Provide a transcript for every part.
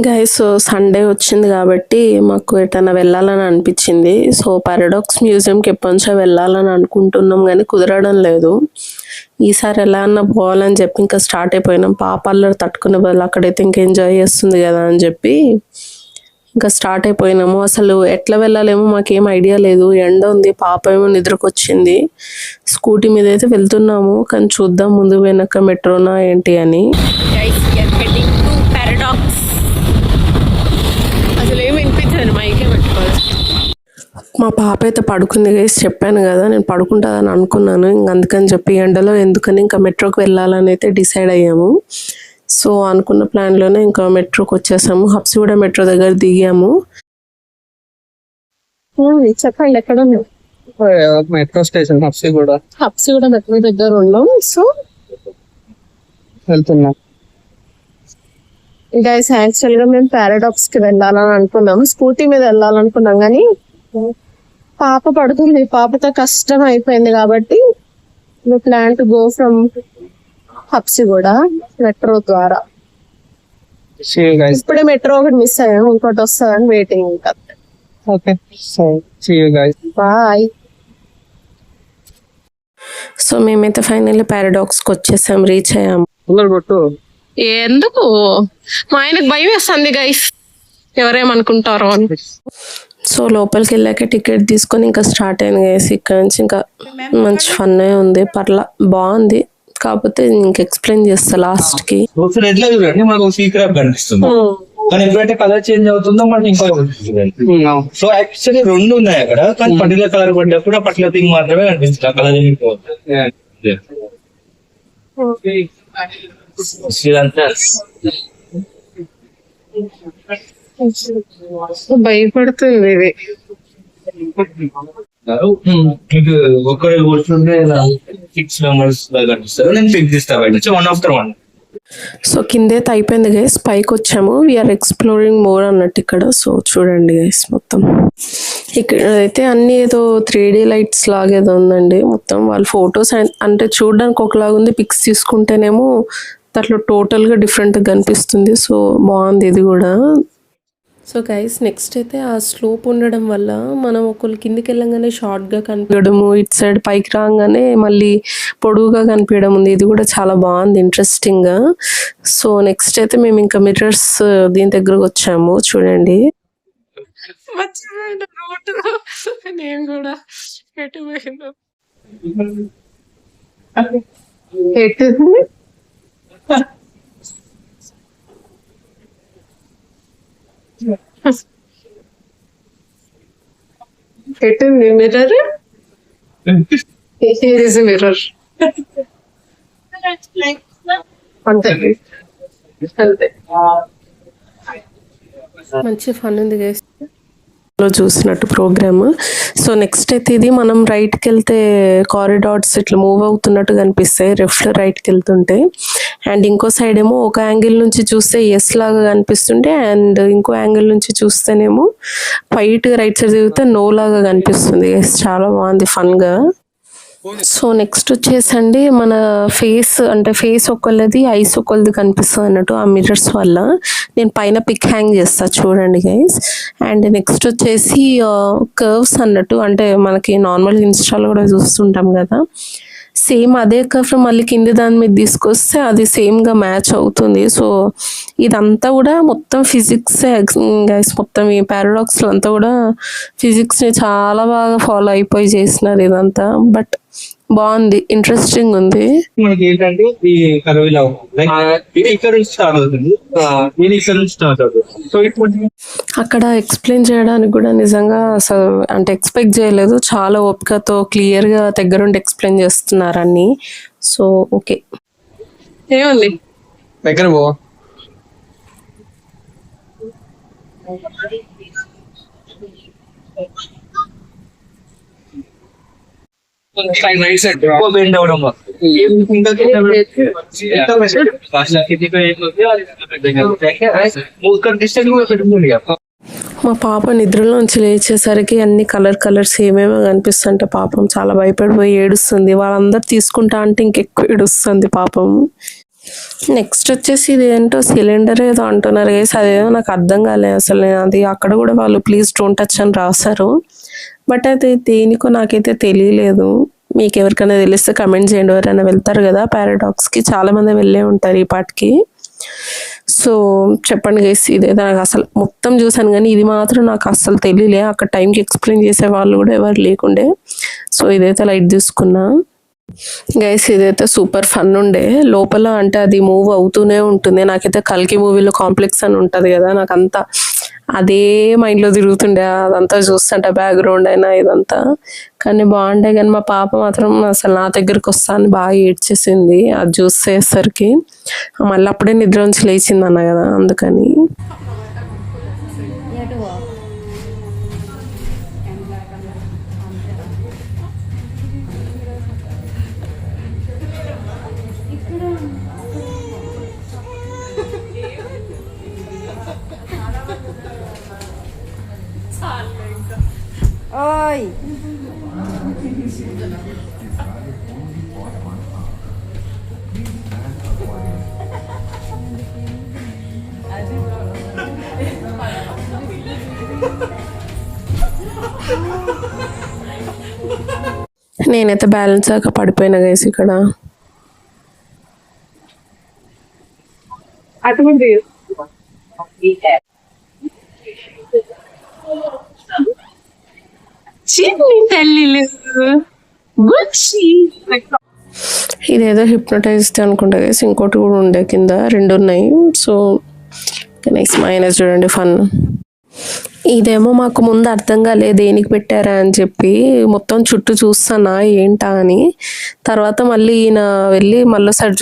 Guys Sunday వచ్చింది కాబట్టి మాకు ఎటైనా వెళ్ళాలని అనిపించింది. సో పారాడాక్స్ మ్యూజియంకి ఎప్పటినుంచో వెళ్ళాలని అనుకుంటున్నాం కానీ కుదరడం లేదు. ఈసారి ఎలా అన్నా పోవాలని చెప్పి ఇంకా స్టార్ట్ అయిపోయినాం. పాప అల్లరి తట్టుకునే బదులు అక్కడైతే ఇంకా ఎంజాయ్ చేస్తుంది కదా అని చెప్పి ఇంకా స్టార్ట్ అయిపోయినాము. అసలు ఎట్లా వెళ్ళాలేమో మాకేం ఐడియా లేదు. ఎండ ఉంది, పాప ఏమో నిద్రకొచ్చింది. స్కూటీ మీద అయితే వెళ్తున్నాము కానీ చూద్దాం ముందు వెనక మెట్రోనా ఏంటి అని. మా పాప అయితే పడుకుంది గైస్, చెప్పాను కదా నేను పడుకుంటుందని అనుకున్నాను. ఇంక అందుకని చెప్పి ఎండలో ఎందుకని ఇంకా మెట్రోకి వెళ్ళాలని అయితే డిసైడ్ అయ్యాము. సో అనుకున్న ప్లాన్లోనే ఇంకా మెట్రోకి వచ్చేసాము. హబ్సిగూడ మెట్రో దగ్గర దిగాము. చెప్పండి ఎక్కడ మెట్రో స్టేషన్ హబ్సిగూడ మెట్రో దగ్గర ఉన్నాం. సో వెళ్తున్నాం గైస్. యాక్చువల్ గా మేము పారాడాక్స్ కి వెళ్ళాలని అనుకున్నాం, స్కూటీ మీద వెళ్ళాలనుకున్నాం కానీ పాప పడుతుంది, పాపతో కష్టం అయిపోయింది కాబట్టి plan to go from Habsiguda metro ద్వారా. ఇప్పుడే మెట్రో ఒకటి మిస్ అయ్యాము, ఇంకోటి వస్తుందని వెయిటింగ్. ఇంకా బాయ్. సో మేమైతే ఫైనల్లీ పారాడాక్స్ కి వచ్చేసాం, రీచ్ అయ్యాము. ఎందుకు మా ఆయనకు భయం వేస్తుంది గైస్, ఎవరేమనుకుంటారో అని. సో లోపలికి వెళ్ళాక టికెట్ తీసుకొని ఇంకా స్టార్ట్ అయింది గైస్. ఇక్కడ నుంచి ఇంకా మంచి ఫన్ ఉంది, పర్లా బాగుంది. కాకపోతే ఇంక ఎక్స్ప్లెయిన్ చేస్తా లాస్ట్ కి. ఎట్లా చూడండి మనకు సీక్రెట్ కనిపిస్తుంది కానీ ఎప్పుడైతే కలర్ చేంజ్ అవుతుందో మనకి ఇంకా సో యాక్చువల్లీ రెండు ఉన్నాయి అక్కడ, కానీ పర్టికులర్ కలర్ పడ్డప్పుడు పర్టికులర్ థింగ్ మాత్రమే కనిపిస్తుంది. ఆ కలర్ భయపడుతుంది ఇది. ఒకరు కూర్చుంటే 6 మెంబర్స్ కనిపిస్తారు. నేను పిక్ చేస్తా బయట 1 after 1. సో కిందైతే అయిపోయింది గైస్, పైకి వచ్చాము. వీఆర్ ఎక్స్ప్లోరింగ్ మోర్ అన్నట్టు ఇక్కడ. సో చూడండి గైస్, మొత్తం ఇక్కడ అయితే అన్ని ఏదో 3D లైట్స్ లాగా ఏదో ఉందండి. మొత్తం వాళ్ళ ఫొటోస్ అంటే చూడడానికి ఒకలాగా ఉంది, పిక్స్ తీసుకుంటేనేమో దాంట్లో టోటల్గా డిఫరెంట్ కనిపిస్తుంది. సో బాగుంది ఇది కూడా. సో గైస్ నెక్స్ట్ అయితే ఆ స్లోప్ ఉండడం వల్ల మనం ఒకళ్ళు కిందికి వెళ్ళంగానే షార్ట్గా కనిపించడము, ఇటు సైడ్ పైకి రాగానే మళ్ళీ పొడుగుగా కనిపించడం ఉంది. ఇది కూడా చాలా బాగుంది, ఇంట్రెస్టింగ్గా. సో నెక్స్ట్ అయితే మేము ఇంకా మిర్రర్స్ దీని దగ్గరకు వచ్చాము. చూడండి నేను కూడా ఎట్టుంది మిర్రర్, మిర్రర్ అంతే అంతే. మంచి ఫన్ ఉంది గైస్ లో చూసినట్టు ప్రోగ్రామ్. సో నెక్స్ట్ అయితే ఇది మనం రైట్కి వెళ్తే కారిడార్స్ ఇట్లా మూవ్ అవుతున్నట్టు కనిపిస్తాయి లెఫ్ట్ రైట్కి వెళ్తుంటే. అండ్ ఇంకో సైడ్ ఏమో ఒక యాంగిల్ నుంచి చూస్తే ఎస్ లాగా కనిపిస్తుంటే, అండ్ ఇంకో యాంగిల్ నుంచి చూస్తేనేమో వైట్ రైట్ సైడ్ తిరిగితే నో లాగా కనిపిస్తుంది. చాలా బాగుంది ఫన్గా. సో నెక్స్ట్ వచ్చేసండి మన ఫేస్, అంటే ఫేస్ ఒకళ్ళది ఐస్ ఒకళ్ళది కనిపిస్తుంది అన్నట్టు ఆ మిర్రర్స్ వల్ల. నేను పైన పిక్ హ్యాంగ్ చేస్తా చూడండి గైస్. అండ్ నెక్స్ట్ వచ్చేసి కర్వ్స్ అన్నట్టు, అంటే మనకి నార్మల్ ఇన్స్టాలో కూడా చూస్తుంటాం కదా, సేమ్ అదే కర్వ్ మళ్ళీ కింది దాని మీద తీసుకొస్తే అది సేమ్గా మ్యాచ్ అవుతుంది. సో ఇదంతా కూడా మొత్తం ఫిజిక్స్ గైస్. మొత్తం ఈ పారాడాక్స్లో అంతా కూడా ఫిజిక్స్ని చాలా బాగా ఫాలో అయిపోయి చేసినారు ఇదంతా. బట్ బాగుంది, ఇంట్రెస్టింగ్ ఉంది. మనకి ఏంటంటే ఈ కర్వ్ ఇలా ఇది ఇక్కడ నుంచి స్టార్ట్ అవుతుంది, ఇది ఇక్కడ నుంచి స్టార్ట్ అవుతుంది. సో అక్కడ ఎక్స్ప్లెయిన్ చేయడానికి కూడా నిజంగా అసలు అంటే ఎక్స్పెక్ట్ చేయలేదు. చాలా ఓపికతో క్లియర్గా దగ్గరుండి ఎక్స్ప్లెయిన్ చేస్తున్నారు అన్ని. సో ఓకే, ఏముంది దగ్గర పో. రైట్ సైడ్ బెండ్ అవడం మా పాప నిద్రలోంచి లేచేసరికి అన్ని కలర్స్ ఏమేమో కనిపిస్తుంటే పాపం చాలా భయపడిపోయి ఏడుస్తుంది. వాళ్ళందరూ తీసుకుంటా అంటే ఇంకెక్కువ ఏడుస్తుంది పాపం. నెక్స్ట్ వచ్చేసి ఇది ఏంటో సిలిండర్ ఏదో అంటున్నారు గైస్, అదేదో నాకు అర్థం కాలేదు అసలు. నేను అది అక్కడ కూడా వాళ్ళు ప్లీజ్ డోంట్ టచ్ అని రాశారు, బట్ అది దేనికో నాకైతే తెలియలేదు. మీకు ఎవరికైనా తెలిస్తే కమెంట్ చేయండి. ఎవరైనా వెళ్తారు కదా పారాడాక్స్కి, చాలా మంది వెళ్ళే ఉంటారు ఈ పాటికి. సో చెప్పండి గైస్, ఇదేదో నాకు అసలు మొత్తం చూసాను కానీ ఇది మాత్రం నాకు అస్సలు తెలియలే. అక్కడ టైంకి ఎక్స్ప్లెయిన్ చేసే వాళ్ళు కూడా ఎవరు లేకుండే, సో ఇదైతే లైట్ తీసుకున్నా. గైస్ ఇదైతే సూపర్ ఫన్ ఉండే. లోపల అంటే అది మూవ్ అవుతూనే ఉంటుంది. నాకైతే కల్కి మూవీలో కాంప్లెక్స్ అని ఉంటుంది కదా, నాకంతా అదే మైండ్లో తిరుగుతుండే అదంతా చూస్తుంటే, బ్యాక్గ్రౌండ్ అయినా ఇదంతా. కానీ బాగుండే, కానీ మా పాప మాత్రం అసలు నా దగ్గరికి వస్తాను బాగా ఏడ్చేసింది అది చూసేసరికి. మళ్ళీ అప్పుడే నిద్ర నుంచి లేచింది అన్న కదా, అందుకని. Ôi. నేనైతే బ్యాలెన్స్ అయ్యాక పడిపోయినా గైస్ ఇక్కడ. అటువంటి ఇదేదో హిప్నటైజ్డ్ అనుకుంటా గైస్. ఇంకోటి కూడా ఉండే కింద, రెండు ఉన్నాయి. సో నెక్స్ట్ మైనస్ చూడండి ఫన్. ఇదేమో మాకు ముందు అర్థం కాలేదు దేనికి పెట్టారా అని చెప్పి, మొత్తం చుట్టూ చూస్తానా ఏంటా అని. తర్వాత మళ్ళీ ఈయన వెళ్ళి మళ్ళీసారి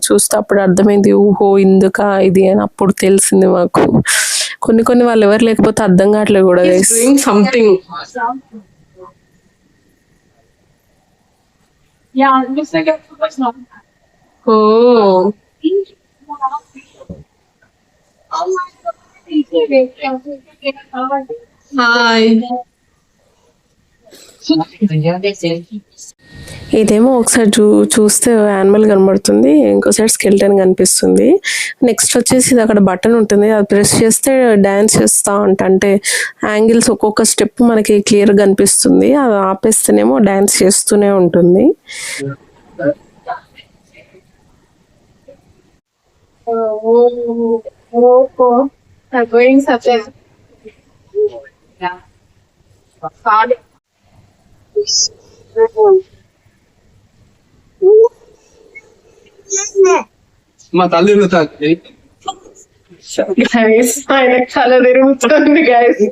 చూస్తే అప్పుడు అర్థమైంది, ఊహో ఇందుకా ఇది అని అప్పుడు తెలిసింది మాకు. కొన్ని వాళ్ళు ఎవరు లేకపోతే అర్థం కావట్లేదు కూడా సంథింగ్. ఓ హాయ్. ఇదేమో ఒకసారి చూస్తే యానిమల్ కనబడుతుంది, ఇంకోసారి స్కెల్టన్ కనిపిస్తుంది. నెక్స్ట్ వచ్చేసి ఇది అక్కడ బటన్ ఉంటుంది, అది ప్రెస్ చేస్తే డాన్స్ చేస్తూ అంటే యాంగిల్స్ ఒక్కొక్క స్టెప్ మనకి క్లియర్గా కనిపిస్తుంది. అది ఆపేస్తేనేమో డాన్స్ చేస్తూనే ఉంటుంది. మా తల్లి తిరుగుతుంది. ఆయన చాలా తిరుగుతుంది గైస్.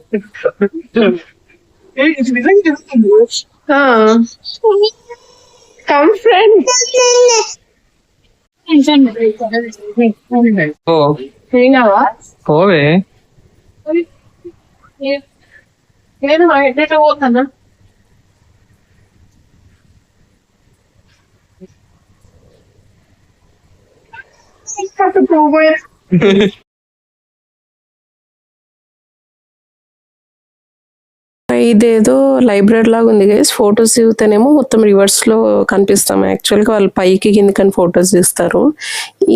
Come friend. పోవే నేను మా ఇంటికి పోతాను. ఇదేదో లైబ్రరీ లాగా ఉంది గైస్. ఫొటోస్ దిగుతానేమో మొత్తం రివర్స్ లో కనిపిస్తాం. యాక్చువల్గా వాళ్ళు పైకి కిందకని ఫొటోస్ తీస్తారు.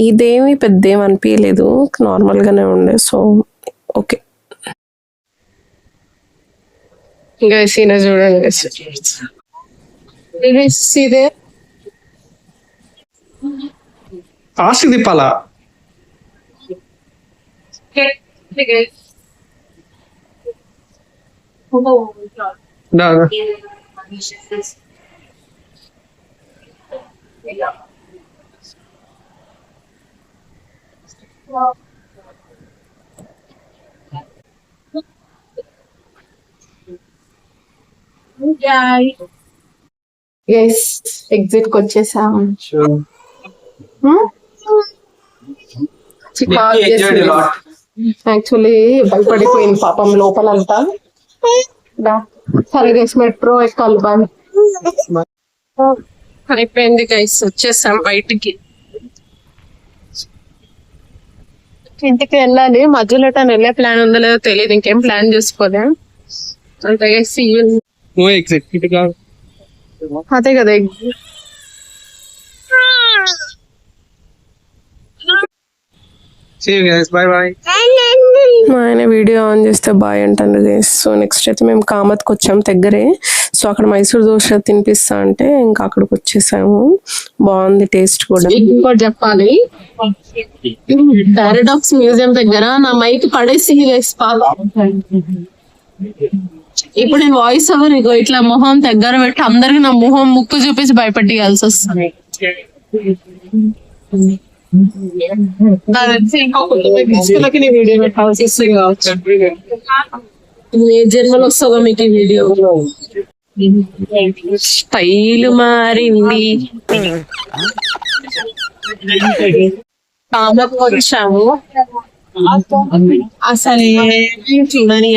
ఇదేమి పెద్ద ఏమి అనిపించలేదు, నార్మల్ గానే ఉండే. సో ఓకే గైస్, ఈయన చూడండి ఇదే కాస్ట్ తిప్పాలా. గైస్ ఎగ్జిట్ కి వచ్చేసాం. యాక్చువల్లీ భయపడిపోయింది పాపం లోపలంతా. సరే గైస్ మెట్రో ఎక్కాలి. బాయ్. అయిపోయింది గైస్, వచ్చేసాం బయటికి. ఇంటికి వెళ్ళాలి, మధ్యలో వెళ్ళే ప్లాన్ ఉందో లేదో తెలియదు, ఇంకేం ప్లాన్ చేసుకోలే. అంతే గైస్, అదే కదా See you guys. Bye bye. మా ఆయన వీడియో ఆన్ చేస్తే బాయ్ అంటాను గైస్. సో నెక్స్ట్ అయితే మేము కామత్కి వచ్చాము దగ్గరే. సో అక్కడ మైసూర్ దోశ తినిపిస్తా అంటే ఇంకా అక్కడికి వచ్చేసాము. బాగుంది టేస్ట్ కూడా. ఇంకోటి చెప్పాలి, పారాడాక్స్ మ్యూజియం దగ్గర నా మైక్ పడేసి ఇప్పుడు నేను వాయిస్ ఓవర్ ఇగో ఇట్లా మొహం దగ్గర పెట్టి అందరికి నా మొహం ముక్కు చూపించి భయపెట్టియాల్సి వస్తుంది. వీడియో పెట్టాల్సి వస్తుంది కావచ్చు. ఏ జన్మలో వస్తుందో మీకు ఈ వీడియో. స్టైల్ మారింది. కామకు వచ్చాము. అసలు చూడని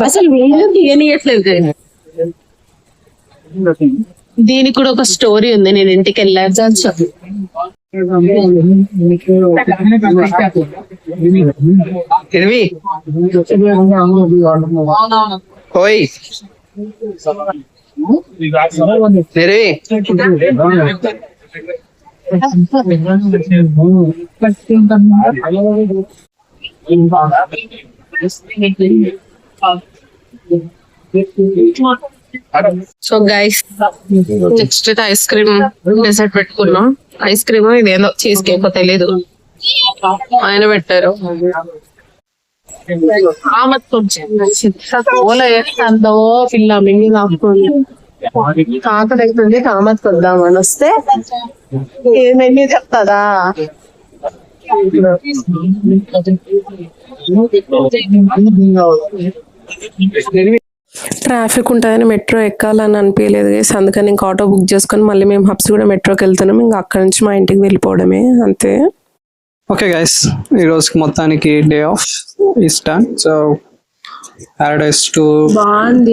అసలు వీడియో తీయనియట్లేదు. దీనికి కూడా ఒక స్టోరీ ఉంది. నేను ఇంటికి వెళ్ళాను. ఓయ్ నెరవి సో గైస్ నెక్స్ట్ అయితే ఐస్ క్రీమ్ డెసర్ట్ పెట్టుకున్నాం. ఐస్ క్రీమ్ ఇదేందో చీజ్ కేక్ తెలీదు, ఆయన పెట్టారు. ఓలో పిల్ల మింగి కాకుండా కాకలు అవుతుంది. కామత్కి వద్దామని వస్తే ఏమేమి చెప్తాదా. ట్రాఫిక్ ఉంటుందని మెట్రో ఎక్కాలని అనిపించలేదు గైస్. అందుకని ఇంకా ఆటో బుక్ చేసుకొని మళ్ళీ మేము హబ్స్ కూడా మెట్రోకి వెళ్తున్నాం. ఇంకా అక్కడ నుంచి మా ఇంటికి వెళ్ళిపోవడమే అంతే. ఓకే గైస్, ఈ రోజుకి మొత్తానికి day of ఇస్టాన్. So Paradise to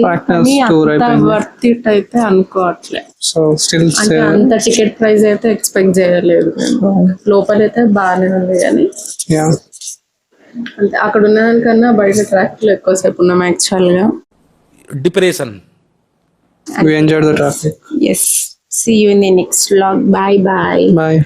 practice tour అయిపోయింది. వర్త్ ఇట్ అయితే అనుకోవట్లే. సో స్టిల్ అంటే అంత టికెట్ ప్రైస్ అయితే ఎక్స్పెక్ట్ చేయలేదు. లోపలైతే బాగానే ఉంది కానీ అంటే అక్కడ ఉన్నదానికన్నా బయట ట్రాక్ లో ఎక్కువసేపు ఉన్నాం యాక్చువల్ గా. Depression. We enjoyed the traffic. Yes. See you in the next vlog. Bye bye. Bye.